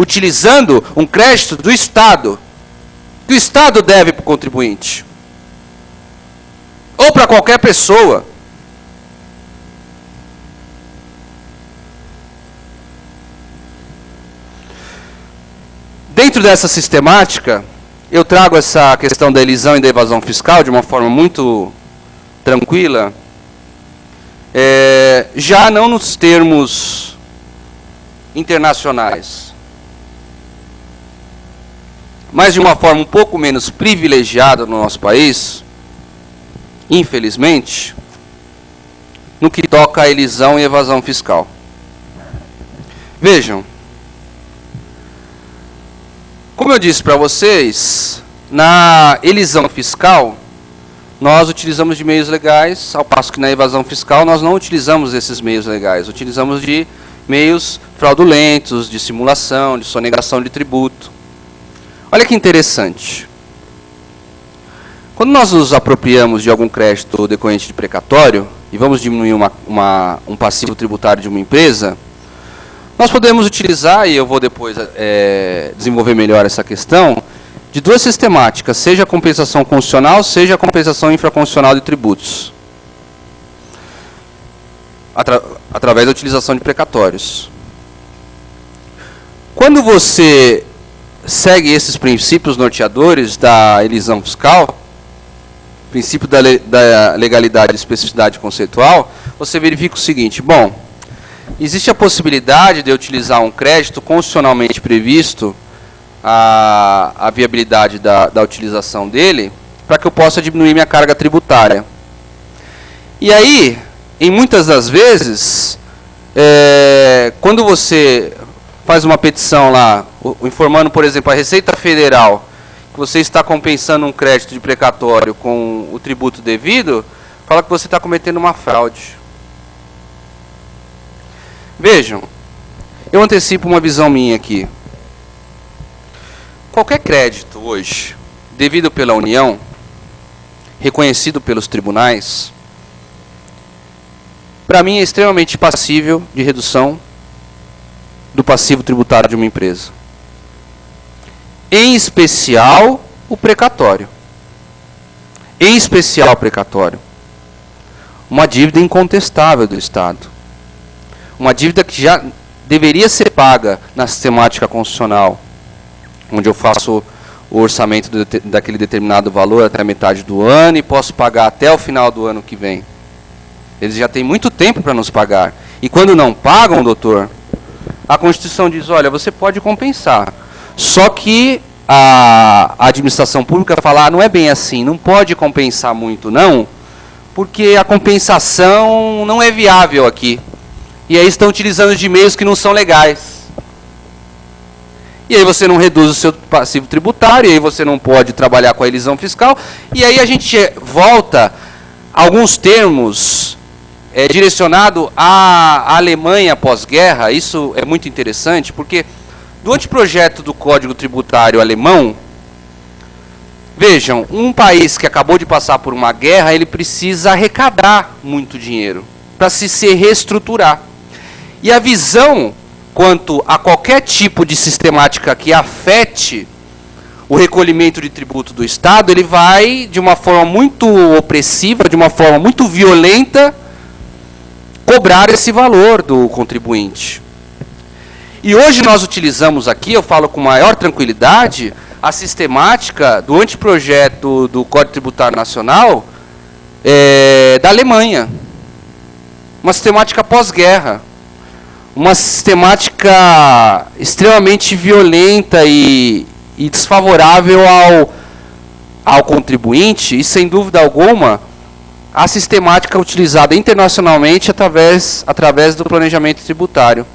utilizando um crédito do Estado, que o Estado deve para o contribuinte, ou para qualquer pessoa. Dentro dessa sistemática, eu trago essa questão da elisão e da evasão fiscal de uma forma muito tranquila, já não nos termos internacionais, mas de uma forma um pouco menos privilegiada no nosso país, infelizmente, no que toca à elisão e evasão fiscal. Vejam, como eu disse para vocês, na elisão fiscal, nós utilizamos de meios legais, ao passo que na evasão fiscal nós não utilizamos esses meios legais, utilizamos de meios fraudulentos, de simulação, de sonegação de tributo. Olha que interessante. Quando nós nos apropriamos de algum crédito decorrente de precatório e vamos diminuir um passivo tributário de uma empresa, nós podemos utilizar, e eu vou depois desenvolver melhor essa questão, de duas sistemáticas, seja a compensação constitucional, seja a compensação infraconstitucional de tributos, através da utilização de precatórios. Quando você segue esses princípios norteadores da elisão fiscal, princípio da legalidade e especificidade conceitual, você verifica o seguinte: bom, existe a possibilidade de eu utilizar um crédito constitucionalmente previsto, a viabilidade da utilização dele, para que eu possa diminuir minha carga tributária. E aí, em muitas das vezes, quando você faz uma petição lá, informando, por exemplo, a Receita Federal, que você está compensando um crédito de precatório com o tributo devido, fala que você está cometendo uma fraude. Vejam, eu antecipo uma visão minha aqui. Qualquer crédito hoje, devido pela União, reconhecido pelos tribunais, para mim é extremamente passível de redução do passivo tributário de uma empresa. Em especial, o precatório. Em especial, o precatório. Uma dívida incontestável do Estado. Uma dívida que já deveria ser paga na sistemática constitucional, onde eu faço o orçamento daquele determinado valor até a metade do ano e posso pagar até o final do ano que vem. Eles já têm muito tempo para nos pagar. E quando não pagam, doutor, a Constituição diz, olha, você pode compensar. Só que a administração pública fala, não é bem assim, não pode compensar muito, não, porque a compensação não é viável aqui. E aí estão utilizando de meios que não são legais. E aí você não reduz o seu passivo tributário, e aí você não pode trabalhar com a elisão fiscal. E aí a gente volta a alguns termos direcionado à Alemanha pós-guerra. Isso é muito interessante, porque do anteprojeto do Código Tributário alemão, vejam, um país que acabou de passar por uma guerra, ele precisa arrecadar muito dinheiro para se reestruturar. E a visão quanto a qualquer tipo de sistemática que afete o recolhimento de tributo do Estado, ele vai, de uma forma muito opressiva, de uma forma muito violenta, cobrar esse valor do contribuinte. E hoje nós utilizamos aqui, eu falo com maior tranquilidade, a sistemática do anteprojeto do Código Tributário Nacional da Alemanha. Uma sistemática pós-guerra. Uma sistemática extremamente violenta e desfavorável ao contribuinte, e sem dúvida alguma, a sistemática utilizada internacionalmente através do planejamento tributário.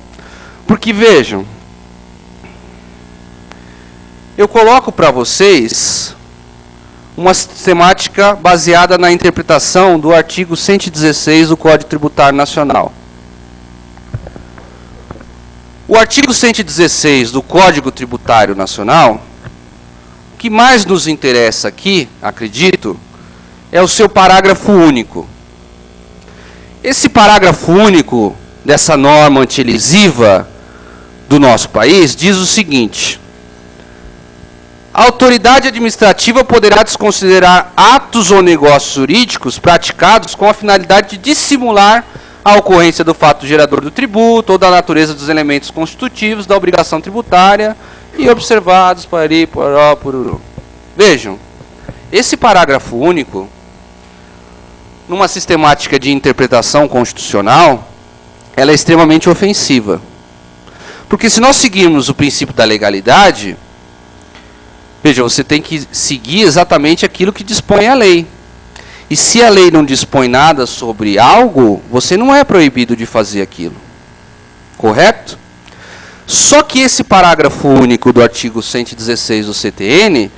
Porque, vejam, eu coloco para vocês uma sistemática baseada na interpretação do artigo 116 do Código Tributário Nacional. O artigo 116 do Código Tributário Nacional, o que mais nos interessa aqui, acredito, é o seu parágrafo único. Esse parágrafo único dessa norma antielisiva do nosso país diz o seguinte: a autoridade administrativa poderá desconsiderar atos ou negócios jurídicos praticados com a finalidade de dissimular a ocorrência do fato gerador do tributo ou da natureza dos elementos constitutivos da obrigação tributária e observados pari, poró, pururu. Vejam, esse parágrafo único, numa sistemática de interpretação constitucional, ela é extremamente ofensiva. Porque se nós seguirmos o princípio da legalidade, veja, você tem que seguir exatamente aquilo que dispõe a lei. E se a lei não dispõe nada sobre algo, você não é proibido de fazer aquilo. Correto? Só que esse parágrafo único do artigo 116 do CTN,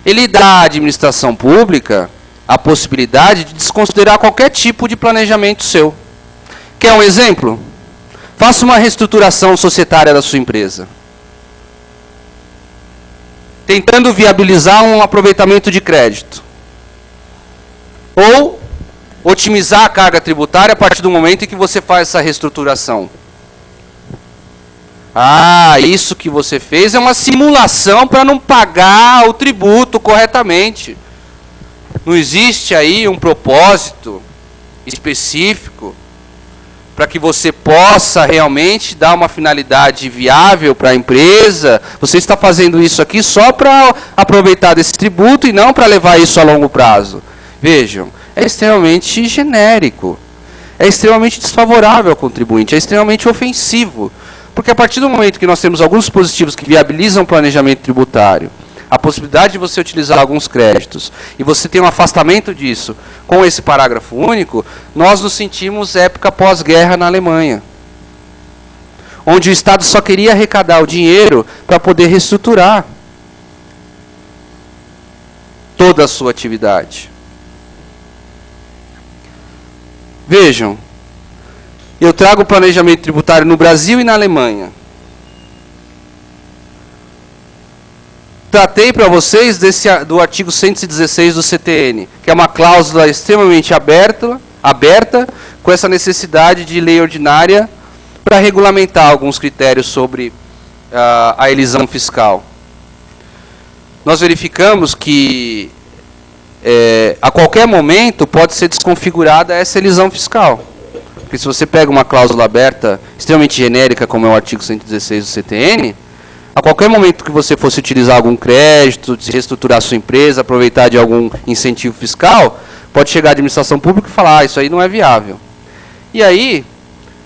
ele dá à administração pública a possibilidade de desconsiderar qualquer tipo de planejamento seu. Quer um exemplo? Faça uma reestruturação societária da sua empresa, tentando viabilizar um aproveitamento de crédito. Ou otimizar a carga tributária a partir do momento em que você faz essa reestruturação. Ah, isso que você fez é uma simulação para não pagar o tributo corretamente. Não existe aí um propósito específico para que você possa realmente dar uma finalidade viável para a empresa. Você está fazendo isso aqui só para aproveitar desse tributo e não para levar isso a longo prazo. Vejam, é extremamente genérico, é extremamente desfavorável ao contribuinte, é extremamente ofensivo. Porque a partir do momento que nós temos alguns dispositivos que viabilizam o planejamento tributário, a possibilidade de você utilizar alguns créditos, e você tem um afastamento disso com esse parágrafo único, nós nos sentimos época pós-guerra na Alemanha, onde o Estado só queria arrecadar o dinheiro para poder reestruturar toda a sua atividade. Vejam, eu trago o planejamento tributário no Brasil e na Alemanha. Tratei para vocês do artigo 116 do CTN, que é uma cláusula extremamente aberta, com essa necessidade de lei ordinária para regulamentar alguns critérios sobre a elisão fiscal. Nós verificamos que a qualquer momento pode ser desconfigurada essa elisão fiscal. Porque se você pega uma cláusula aberta extremamente genérica, como é o artigo 116 do CTN, a qualquer momento que você fosse utilizar algum crédito, de reestruturar a sua empresa, aproveitar de algum incentivo fiscal, pode chegar a administração pública e falar, isso aí não é viável. E aí,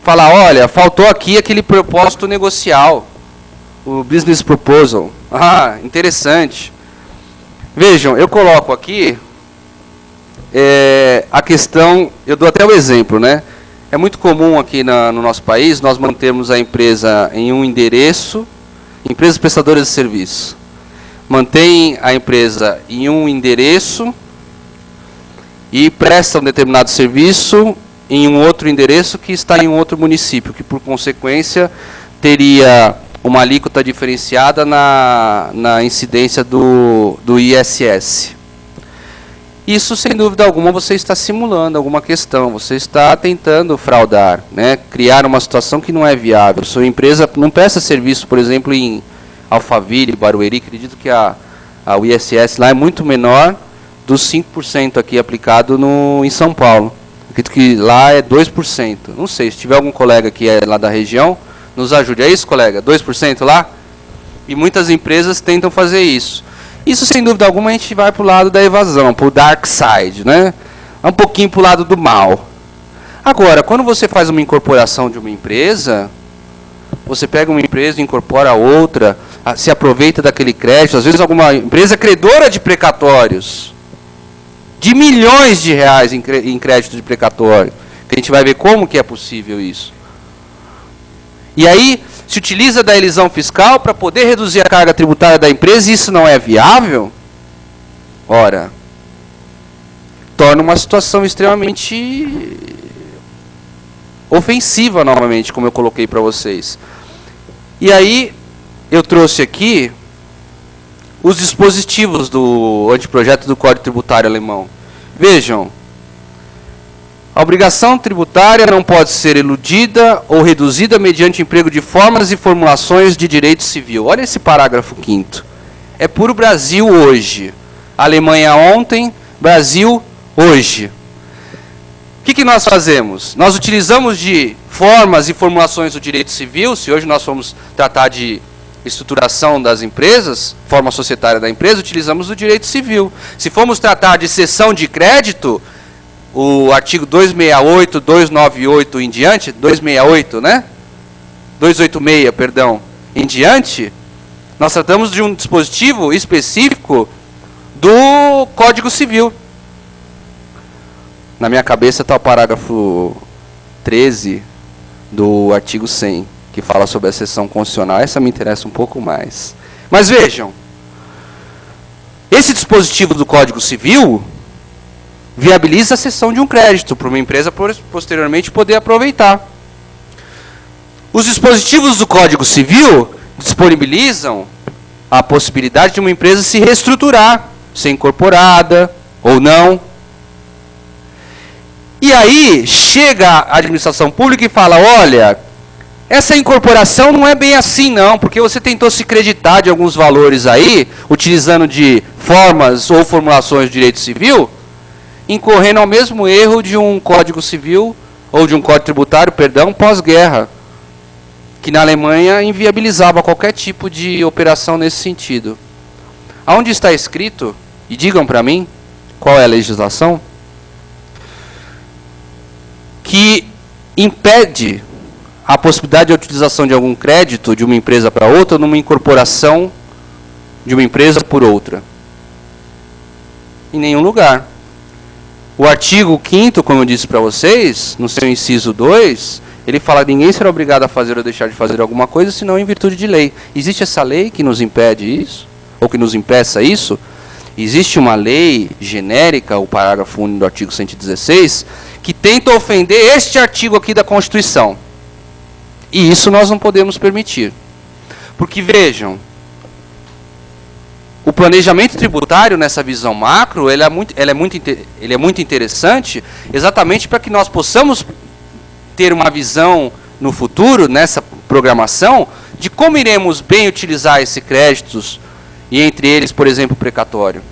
falar, olha, faltou aqui aquele propósito negocial, o business proposal. Ah, interessante. Vejam, eu coloco aqui a questão, eu dou até o exemplo, né? É muito comum aqui no nosso país, nós mantemos a empresa em um endereço, empresas prestadoras de serviço, mantém a empresa em um endereço e presta um determinado serviço em um outro endereço que está em um outro município, que por consequência teria uma alíquota diferenciada na incidência do ISS. Isso, sem dúvida alguma, você está simulando alguma questão, você está tentando fraudar, né? Criar uma situação que não é viável. Sua empresa não presta serviço, por exemplo, em Alphaville, Barueri, acredito que o ISS lá é muito menor dos 5% aqui aplicado em São Paulo. Acredito que lá é 2%. Não sei, se tiver algum colega que é lá da região, nos ajude. É isso, colega? 2% lá? E muitas empresas tentam fazer isso. Isso, sem dúvida alguma, a gente vai para o lado da evasão, para o dark side, né? Um pouquinho para o lado do mal. Agora, quando você faz uma incorporação de uma empresa, você pega uma empresa, incorpora outra, se aproveita daquele crédito, às vezes alguma empresa credora de precatórios, de milhões de reais em crédito de precatório, que a gente vai ver como que é possível isso. E aí, se utiliza da elisão fiscal para poder reduzir a carga tributária da empresa e isso não é viável, ora, torna uma situação extremamente ofensiva novamente, como eu coloquei para vocês. E aí, eu trouxe aqui os dispositivos do anteprojeto do Código Tributário alemão. Vejam, A obrigação tributária não pode ser eludida ou reduzida mediante emprego de formas e formulações de direito civil. Olha esse parágrafo 5º. É puro Brasil hoje. Alemanha ontem, Brasil hoje. O que nós fazemos? Nós utilizamos de formas e formulações do direito civil. Se hoje nós formos tratar de estruturação das empresas, forma societária da empresa, utilizamos o direito civil. Se formos tratar de cessão de crédito, o artigo 268, 298 em diante, 268, né? 286, perdão, em diante, nós tratamos de um dispositivo específico do Código Civil. Na minha cabeça está o parágrafo 13 do artigo 100, que fala sobre a cessão constitucional. Essa me interessa um pouco mais. Mas vejam, esse dispositivo do Código Civil viabiliza a cessão de um crédito para uma empresa posteriormente poder aproveitar. Os dispositivos do Código Civil disponibilizam a possibilidade de uma empresa se reestruturar, ser incorporada ou não. E aí chega a administração pública e fala, olha, essa incorporação não é bem assim não, porque você tentou se creditar de alguns valores aí, utilizando de formas ou formulações de direito civil, incorrendo ao mesmo erro de um Código Civil, ou de um Código Tributário, perdão, pós-guerra, que na Alemanha inviabilizava qualquer tipo de operação nesse sentido. Aonde está escrito, e digam para mim, qual é a legislação, que impede a possibilidade de utilização de algum crédito de uma empresa para outra numa incorporação de uma empresa por outra? Em nenhum lugar. O artigo 5º, como eu disse para vocês, no seu inciso 2, ele fala que ninguém será obrigado a fazer ou deixar de fazer alguma coisa, senão em virtude de lei. Existe essa lei que nos impede isso? Ou que nos impeça isso? Existe uma lei genérica, o parágrafo único do artigo 116, que tenta ofender este artigo aqui da Constituição. E isso nós não podemos permitir. Porque, vejam, o planejamento tributário, nessa visão macro, ele é muito interessante, exatamente para que nós possamos ter uma visão no futuro, nessa programação, de como iremos bem utilizar esses créditos, e entre eles, por exemplo, o precatório.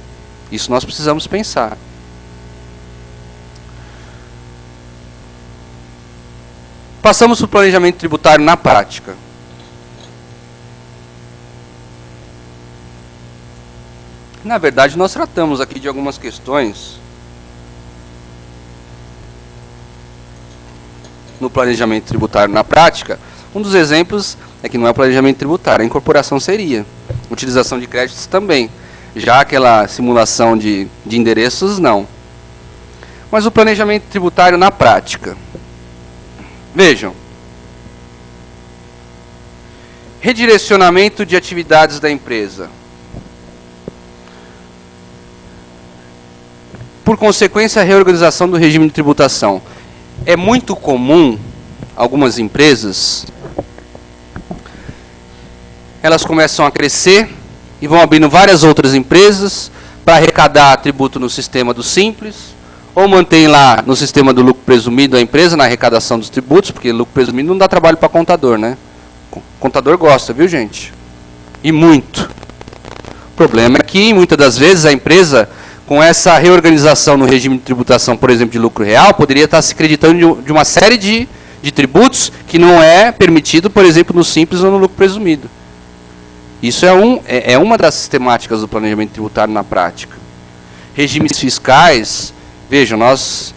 Isso nós precisamos pensar. Passamos para o planejamento tributário na prática. Na verdade, nós tratamos aqui de algumas questões no planejamento tributário na prática. Um dos exemplos é que não é planejamento tributário, a incorporação seria. Utilização de créditos também. Já aquela simulação de endereços, não. Mas o planejamento tributário na prática. Vejam. Redirecionamento de atividades da empresa. Por consequência, a reorganização do regime de tributação. É muito comum, algumas empresas, elas começam a crescer e vão abrindo várias outras empresas para arrecadar tributo no sistema do Simples, ou mantém lá no sistema do lucro presumido a empresa na arrecadação dos tributos, porque lucro presumido não dá trabalho para contador, né? Contador gosta, viu, gente? E muito. O problema é que, muitas das vezes, a empresa, com essa reorganização no regime de tributação, por exemplo, de lucro real, poderia estar se creditando de uma série de tributos que não é permitido, por exemplo, no Simples ou no lucro presumido. Isso é uma das sistemáticas do planejamento tributário na prática. Regimes fiscais, vejam, nós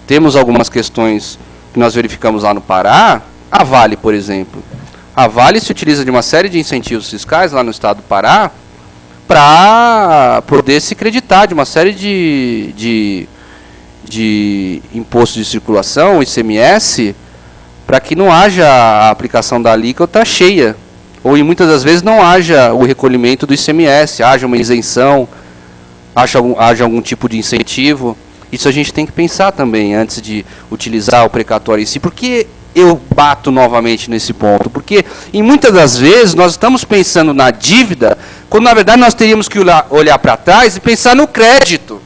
temos algumas questões que nós verificamos lá no Pará. A Vale, por exemplo. A Vale se utiliza de uma série de incentivos fiscais lá no estado do Pará para poder se creditar de uma série de impostos de circulação, ICMS, para que não haja a aplicação da alíquota cheia. Ou, e muitas das vezes, não haja o recolhimento do ICMS, haja uma isenção, haja algum tipo de incentivo. Isso a gente tem que pensar também, antes de utilizar o precatório em si. Por que eu bato novamente nesse ponto? Porque, em muitas das vezes, nós estamos pensando na dívida, quando, na verdade, nós teríamos que olhar para trás e pensar no crédito.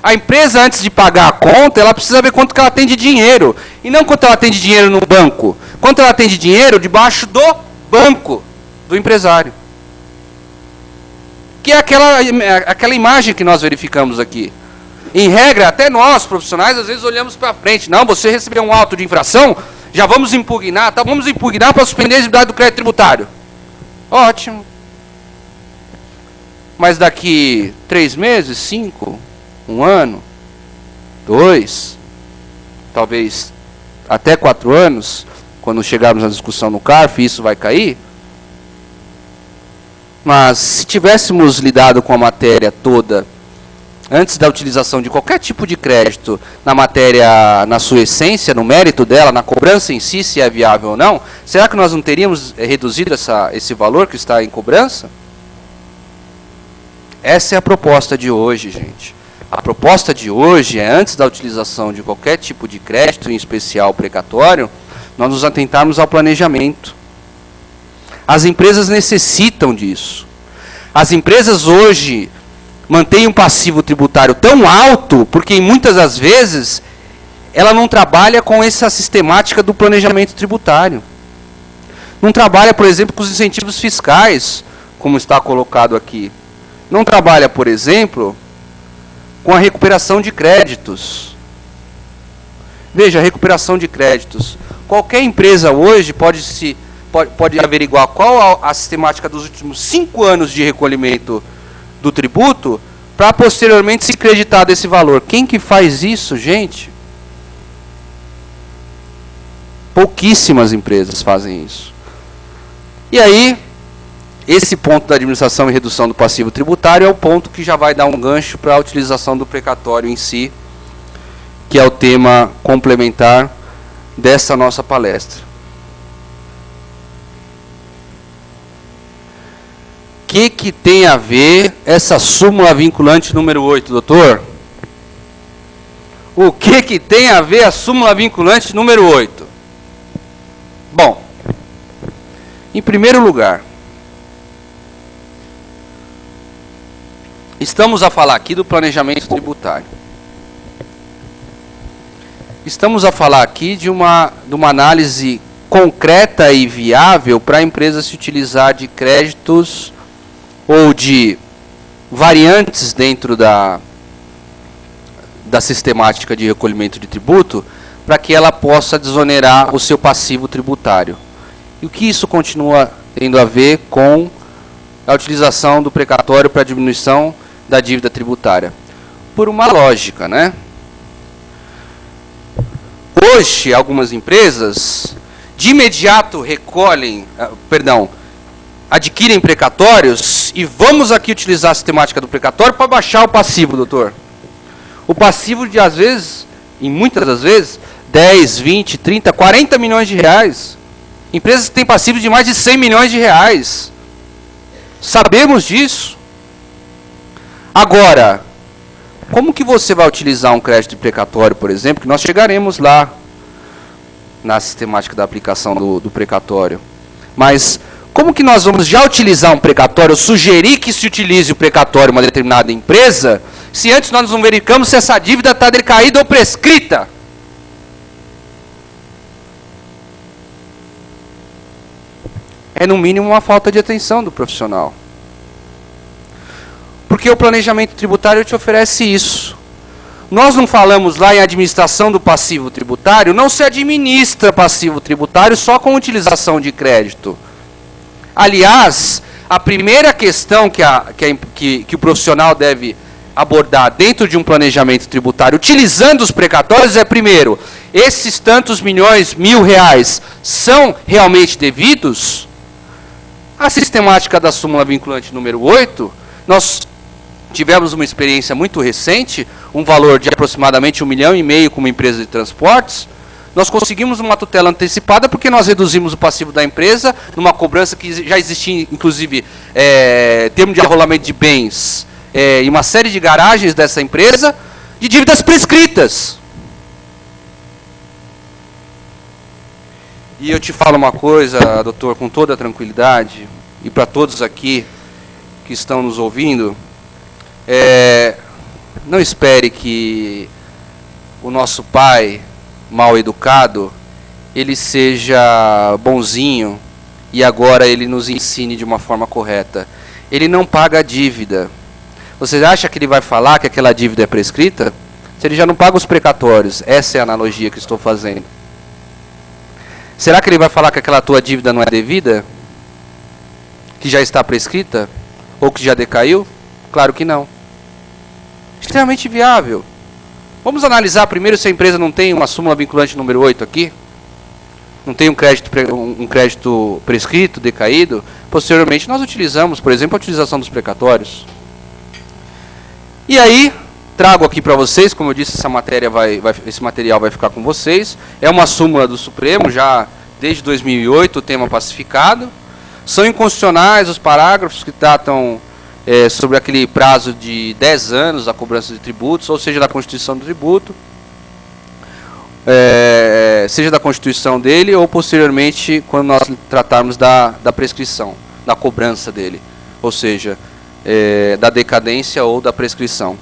A empresa, antes de pagar a conta, ela precisa ver quanto que ela tem de dinheiro. E não quanto ela tem de dinheiro no banco. Quanto ela tem de dinheiro debaixo do banco do empresário. Que é aquela imagem que nós verificamos aqui. Em regra, até nós, profissionais, às vezes olhamos para frente. Não, você recebeu um auto de infração, já vamos impugnar, tá? Vamos impugnar para suspender a exigibilidade do crédito tributário. Ótimo. Mas daqui 3 meses, 5, 1 ano, 2, talvez até 4 anos, quando chegarmos na discussão no CARF, isso vai cair. Mas se tivéssemos lidado com a matéria toda, antes da utilização de qualquer tipo de crédito, na matéria, na sua essência, no mérito dela, na cobrança em si, se é viável ou não, será que nós não teríamos reduzido esse valor que está em cobrança? Essa é a proposta de hoje, gente. A proposta de hoje é, antes da utilização de qualquer tipo de crédito, em especial precatório, nós nos atentarmos ao planejamento. As empresas necessitam disso. As empresas hoje mantêm um passivo tributário tão alto, porque muitas das vezes ela não trabalha com essa sistemática do planejamento tributário. Não trabalha, por exemplo, com os incentivos fiscais, como está colocado aqui. Não trabalha, por exemplo, com a recuperação de créditos. Veja, a recuperação de créditos. Qualquer empresa hoje pode averiguar qual a sistemática dos últimos 5 anos de recolhimento do tributo, para posteriormente se creditar desse valor. Quem que faz isso, gente? Pouquíssimas empresas fazem isso. E aí, esse ponto da administração e redução do passivo tributário é o ponto que já vai dar um gancho para a utilização do precatório em si, que é o tema complementar dessa nossa palestra. O que tem a ver essa súmula vinculante número 8, doutor? O que tem a ver a súmula vinculante número 8? Bom, em primeiro lugar, estamos a falar aqui do planejamento tributário. Estamos a falar aqui de uma análise concreta e viável para a empresa se utilizar de créditos ou de variantes dentro da sistemática de recolhimento de tributo, para que ela possa desonerar o seu passivo tributário. E o que isso continua tendo a ver com a utilização do precatório para a diminuição da dívida tributária? Por uma lógica, né? Hoje, algumas empresas de imediato adquirem precatórios, e vamos aqui utilizar a sistemática do precatório para baixar o passivo, doutor. O passivo de, às vezes, e muitas das vezes, 10, 20, 30, 40 milhões de reais. Empresas que têm passivos de mais de 100 milhões de reais. Sabemos disso. Agora, como que você vai utilizar um crédito precatório, por exemplo, que nós chegaremos lá na sistemática da aplicação do precatório. Mas como que nós vamos já utilizar um precatório, sugerir que se utilize o precatório em uma determinada empresa, se antes nós não verificamos se essa dívida está decaída ou prescrita? É no mínimo uma falta de atenção do profissional. Porque o planejamento tributário te oferece isso. Nós não falamos lá em administração do passivo tributário, não se administra passivo tributário só com utilização de crédito. Aliás, a primeira questão que o profissional deve abordar dentro de um planejamento tributário, utilizando os precatórios, é primeiro, esses tantos milhões, R$1.000, são realmente devidos? A sistemática da súmula vinculante número 8, nós tivemos uma experiência muito recente, um valor de aproximadamente R$1,5 milhão com uma empresa de transportes. Nós conseguimos uma tutela antecipada porque nós reduzimos o passivo da empresa numa cobrança que já existia, inclusive, termo de arrolamento de bens em uma série de garagens dessa empresa, de dívidas prescritas. E eu te falo uma coisa, doutor, com toda a tranquilidade, e para todos aqui que estão nos ouvindo, não espere que o nosso pai, mal educado, ele seja bonzinho e agora ele nos ensine de uma forma correta. Ele não paga a dívida. Você acha que ele vai falar que aquela dívida é prescrita? Se ele já não paga os precatórios, essa é a analogia que estou fazendo. Será que ele vai falar que aquela tua dívida não é devida? Que já está prescrita? Ou que já decaiu? Claro que não. Extremamente viável. Vamos analisar primeiro se a empresa não tem uma súmula vinculante número 8 aqui. Não tem um crédito prescrito, decaído. Posteriormente nós utilizamos, por exemplo, a utilização dos precatórios. E aí, trago aqui para vocês, como eu disse, esse material vai ficar com vocês. É uma súmula do Supremo, já desde 2008, o tema pacificado. São inconstitucionais os parágrafos que tratam sobre aquele prazo de 10 anos da cobrança de tributos, ou seja, da constituição do tributo, seja da constituição dele, ou posteriormente, quando nós tratarmos da prescrição, da cobrança dele, ou seja, da decadência ou da prescrição.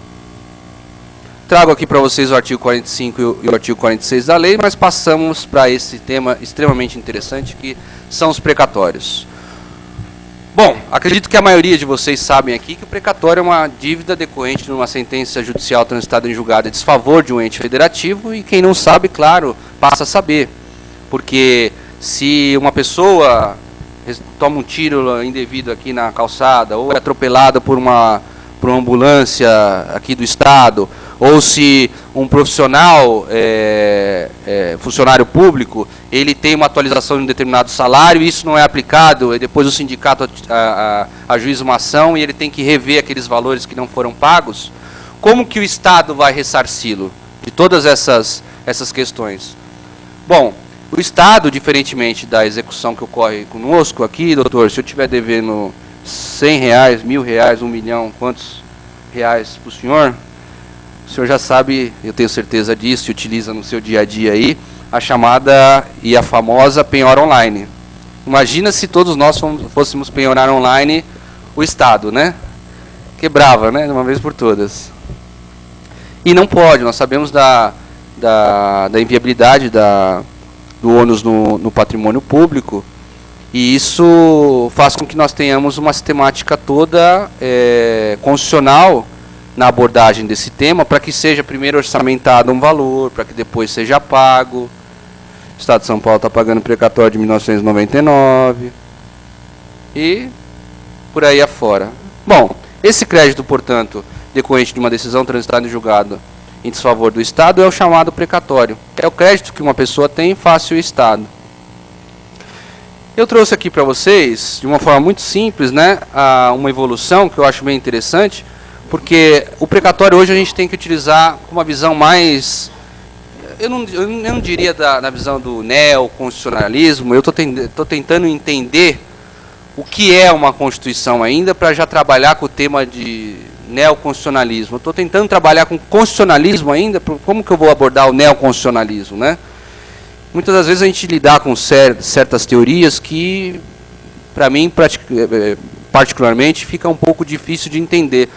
Trago aqui para vocês o artigo 45 e o artigo 46 da lei, mas passamos para esse tema extremamente interessante, que são os precatórios. Bom, acredito que a maioria de vocês sabem aqui que o precatório é uma dívida decorrente de uma sentença judicial transitada em julgado em desfavor de um ente federativo, e quem não sabe, claro, passa a saber. Porque se uma pessoa toma um tiro indevido aqui na calçada, ou é atropelada por uma ambulância aqui do Estado, ou se um profissional, funcionário público, ele tem uma atualização de um determinado salário e isso não é aplicado, e depois o sindicato ajuiza uma ação e ele tem que rever aqueles valores que não foram pagos, como que o Estado vai ressarci-lo de todas essas questões? Bom, o Estado, diferentemente da execução que ocorre conosco aqui, doutor, se eu estiver devendo R$100, R$1.000, 1 milhão, quantos reais para o senhor já sabe, eu tenho certeza disso, utiliza no seu dia a dia aí, a chamada e a famosa penhora online. Imagina se todos nós fôssemos penhorar online o Estado, né? Quebrava, né? De uma vez por todas. E não pode, nós sabemos da inviabilidade do ônus no patrimônio público, e isso faz com que nós tenhamos uma sistemática toda constitucional na abordagem desse tema, para que seja primeiro orçamentado um valor, para que depois seja pago. O Estado de São Paulo está pagando precatório de 1999 e por aí afora. Bom, esse crédito, portanto, decorrente de uma decisão transitada em julgado em desfavor do Estado, é o chamado precatório. É o crédito que uma pessoa tem face ao Estado. Eu trouxe aqui para vocês, de uma forma muito simples, né, uma evolução que eu acho bem interessante, porque o precatório hoje a gente tem que utilizar com uma visão mais, eu não diria na visão do neoconstitucionalismo. Eu estou tentando entender o que é uma Constituição ainda, para já trabalhar com o tema de neoconstitucionalismo. Eu estou tentando trabalhar com constitucionalismo ainda, como que eu vou abordar o neoconstitucionalismo, né? Muitas das vezes a gente lidar com certas teorias que, para mim, particularmente, fica um pouco difícil de entender.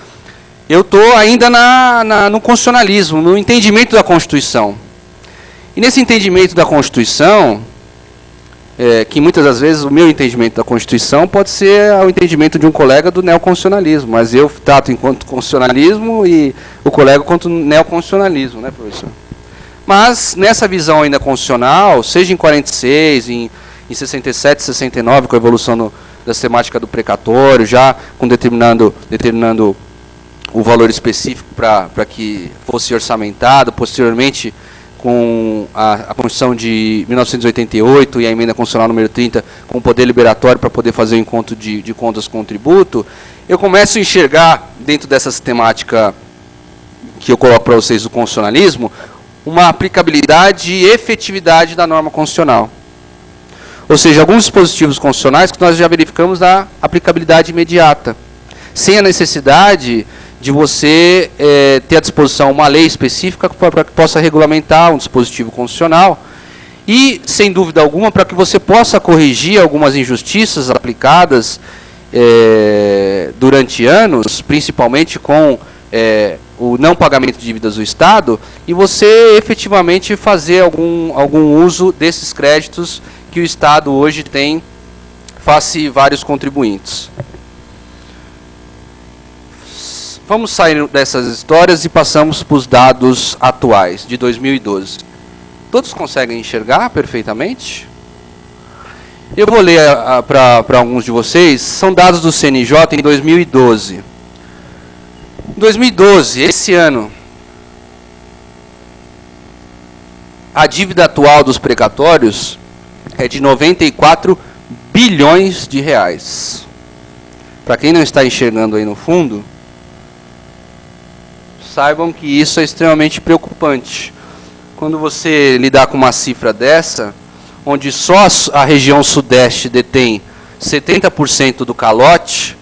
Eu estou ainda no constitucionalismo, no entendimento da Constituição. E nesse entendimento da Constituição, que muitas das vezes o meu entendimento da Constituição pode ser o entendimento de um colega do neoconstitucionalismo, mas eu trato enquanto constitucionalismo e o colega quanto neoconstitucionalismo, né, professor? Mas nessa visão ainda constitucional, seja em 46, em 67, 69, com a evolução da sistemática do precatório, já com determinando o valor específico para que fosse orçamentado, posteriormente com a Constituição de 1988 e a emenda constitucional número 30, com o poder liberatório para poder fazer o encontro de contas com o tributo, eu começo a enxergar, dentro dessa sistemática que eu coloco para vocês do constitucionalismo, uma aplicabilidade e efetividade da norma constitucional. Ou seja, alguns dispositivos constitucionais que nós já verificamos a aplicabilidade imediata, sem a necessidade de você ter à disposição uma lei específica para que possa regulamentar um dispositivo constitucional e, sem dúvida alguma, para que você possa corrigir algumas injustiças aplicadas durante anos, principalmente com o não pagamento de dívidas do Estado e você efetivamente fazer algum uso desses créditos que o Estado hoje tem face vários contribuintes. Vamos sair dessas histórias e passamos para os dados atuais, de 2012. Todos conseguem enxergar perfeitamente? Eu vou ler para alguns de vocês, são dados do CNJ em 2012. Em 2012, esse ano, a dívida atual dos precatórios é de 94 bilhões de reais. Para quem não está enxergando aí no fundo, saibam que isso é extremamente preocupante. Quando você lidar com uma cifra dessa, onde só a região sudeste detém 70% do calote,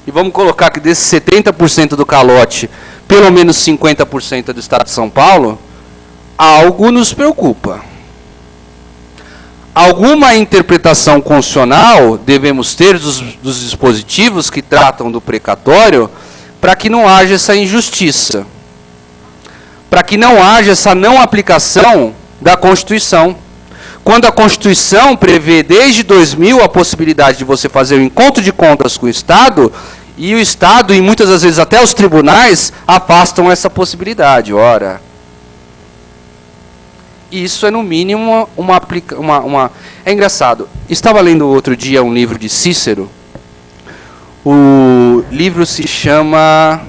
e vamos colocar que desses 70% do calote, pelo menos 50% é do Estado de São Paulo, algo nos preocupa. Alguma interpretação constitucional devemos ter dos dispositivos que tratam do precatório para que não haja essa injustiça, para que não haja essa não aplicação da Constituição. Quando a Constituição prevê desde 2000 a possibilidade de você fazer o encontro de contas com o Estado, e o Estado, e muitas das vezes até os tribunais, afastam essa possibilidade. Ora, isso é no mínimo É engraçado. Estava lendo outro dia um livro de Cícero. O livro se chama...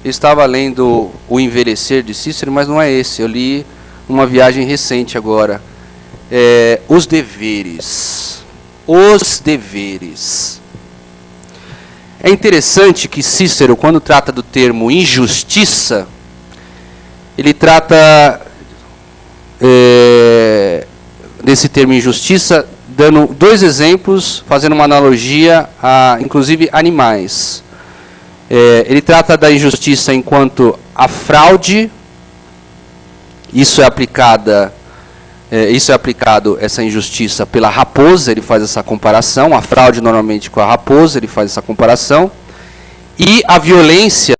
Estava lendo O Envelhecer de Cícero, mas não é esse. Eu li uma viagem recente agora. Os Deveres. Os Deveres. É interessante que Cícero, quando trata do termo injustiça, ele trata desse termo injustiça dando dois exemplos, fazendo uma analogia a, inclusive, animais. Ele trata da injustiça enquanto a fraude, isso é aplicado, essa injustiça, pela raposa, ele faz essa comparação, a fraude normalmente com a raposa, ele faz essa comparação, e a violência